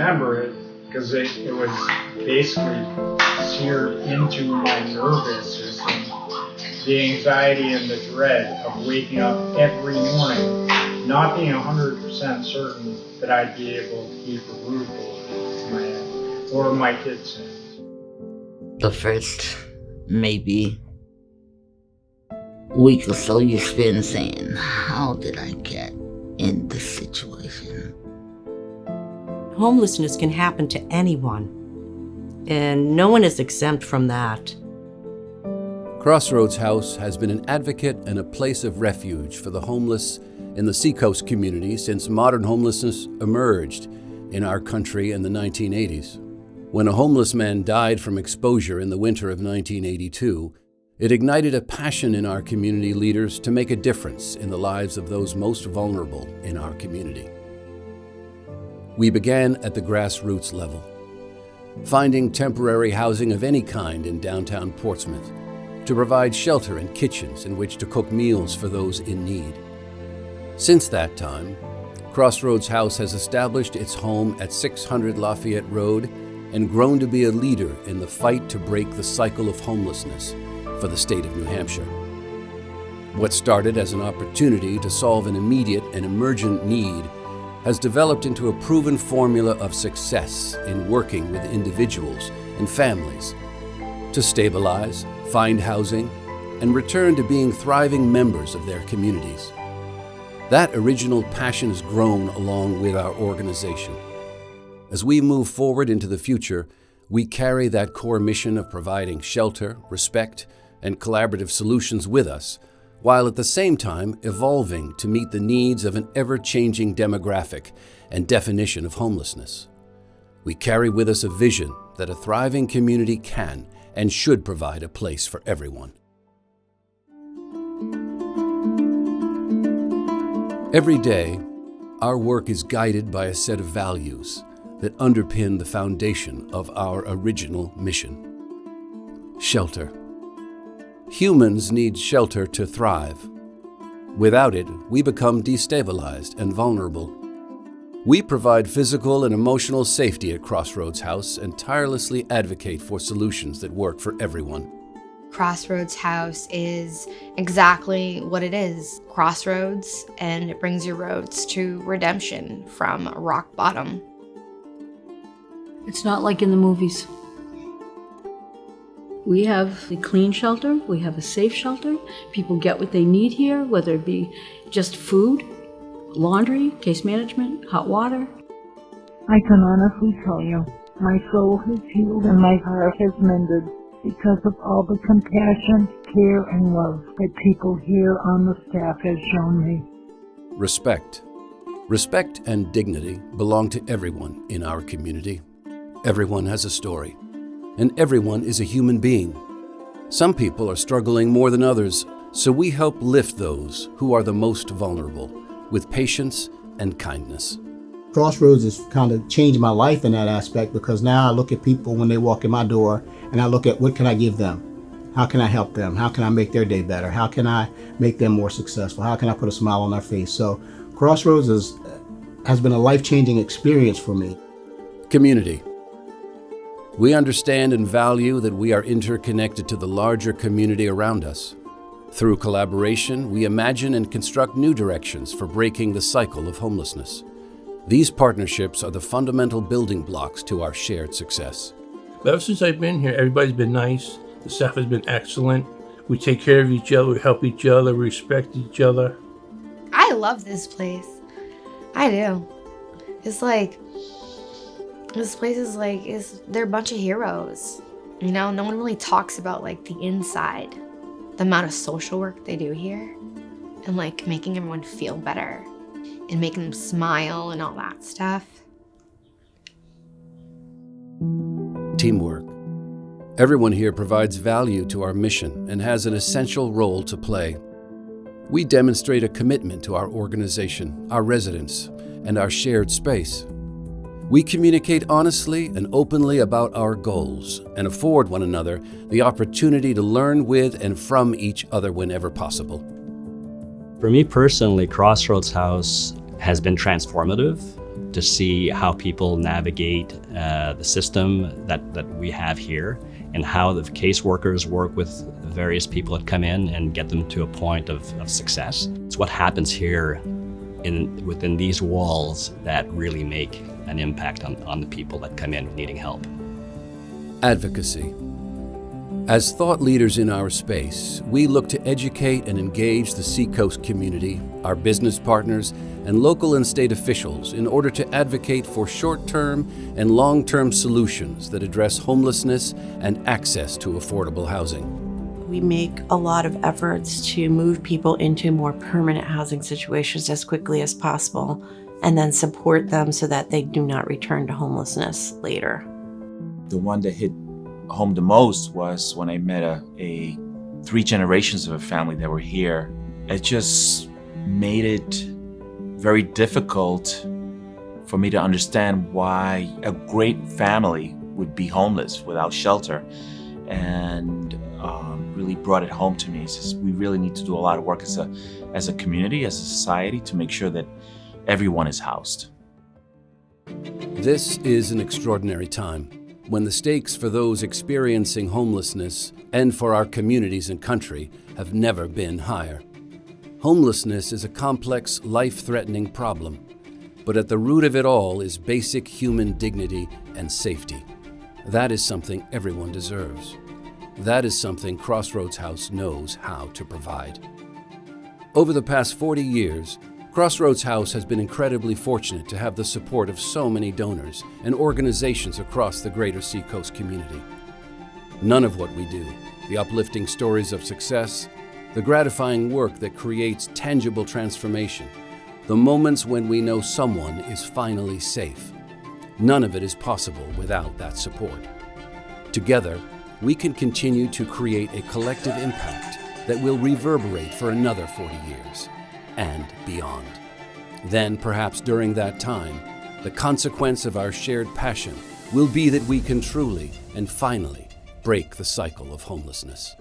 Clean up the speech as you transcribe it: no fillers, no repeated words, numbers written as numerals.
remember it because it was basically seared into my nervous system. The anxiety and the dread of waking up every morning, not being 100% certain that I'd be able to keep a roof over my head or my kids' heads. The first maybe week or so you spend saying, how did I get in this situation? Homelessness can happen to anyone, and no one is exempt from that. Crossroads House has been an advocate and a place of refuge for the homeless in the Seacoast community since modern homelessness emerged in our country in the 1980s. When a homeless man died from exposure in the winter of 1982, it ignited a passion in our community leaders to make a difference in the lives of those most vulnerable in our community. We began at the grassroots level, finding temporary housing of any kind in downtown Portsmouth to provide shelter and kitchens in which to cook meals for those in need. Since that time, Crossroads House has established its home at 600 Lafayette Road and grown to be a leader in the fight to break the cycle of homelessness for the state of New Hampshire. What started as an opportunity to solve an immediate and emergent need has developed into a proven formula of success in working with individuals and families to stabilize, find housing, and return to being thriving members of their communities. That original passion has grown along with our organization. As we move forward into the future, we carry that core mission of providing shelter, respect, and collaborative solutions with us, while at the same time evolving to meet the needs of an ever-changing demographic and definition of homelessness. We carry with us a vision that a thriving community can and should provide a place for everyone. Every day, our work is guided by a set of values that underpin the foundation of our original mission. Shelter. Humans need shelter to thrive. Without it, we become destabilized and vulnerable. We provide physical and emotional safety at Crossroads House and tirelessly advocate for solutions that work for everyone. Crossroads House is exactly what it is, crossroads, and it brings your roads to redemption from rock bottom. It's not like in the movies. We have a clean shelter, we have a safe shelter. People get what they need here, whether it be just food, laundry, case management, hot water. I can honestly tell you, my soul has healed and my heart has mended because of all the compassion, care, and love that people here on the staff have shown me. Respect. Respect and dignity belong to everyone in our community. Everyone has a story, and everyone is a human being. Some people are struggling more than others, so we help lift those who are the most vulnerable with patience and kindness. Crossroads has kind of changed my life in that aspect because now I look at people when they walk in my door and I look at what can I give them? How can I help them? How can I make their day better? How can I make them more successful? How can I put a smile on their face? So Crossroads has been a life-changing experience for me. Community. We understand and value that we are interconnected to the larger community around us. Through collaboration, we imagine and construct new directions for breaking the cycle of homelessness. These partnerships are the fundamental building blocks to our shared success. Ever since I've been here, everybody's been nice. The staff has been excellent. We take care of each other, we help each other, we respect each other. I love this place. I do. It's like, this place is like, they're a bunch of heroes. You know, no one really talks about like the inside, the amount of social work they do here, and like making everyone feel better and making them smile and all that stuff. Teamwork. Everyone here provides value to our mission and has an essential role to play. We demonstrate a commitment to our organization, our residents, and our shared space. We communicate honestly and openly about our goals and afford one another the opportunity to learn with and from each other whenever possible. For me personally, Crossroads House has been transformative. to see how people navigate the system that we have here, and how the caseworkers work with the various people that come in and get them to a point of success. It's what happens here within these walls that really make an impact on the people that come in needing help. Advocacy. As thought leaders in our space, we look to educate and engage the Seacoast community, our business partners, and local and state officials in order to advocate for short-term and long-term solutions that address homelessness and access to affordable housing. We make a lot of efforts to move people into more permanent housing situations as quickly as possible, and then support them so that they do not return to homelessness later. The one that hit home the most was when I met a 3 generations of a family that were here. It just made it very difficult for me to understand why a great family would be homeless without shelter, and really brought it home to me. It's just, we really need to do a lot of work as a community, as a society, to make sure that everyone is housed. This is an extraordinary time, when the stakes for those experiencing homelessness and for our communities and country have never been higher. Homelessness is a complex, life-threatening problem, but at the root of it all is basic human dignity and safety. That is something everyone deserves. That is something Crossroads House knows how to provide. Over the past 40 years, Crossroads House has been incredibly fortunate to have the support of so many donors and organizations across the greater Seacoast community. None of what we do, the uplifting stories of success, the gratifying work that creates tangible transformation, the moments when we know someone is finally safe, none of it is possible without that support. Together, we can continue to create a collective impact that will reverberate for another 40 years. And beyond. Then, perhaps during that time, the consequence of our shared passion will be that we can truly and finally break the cycle of homelessness.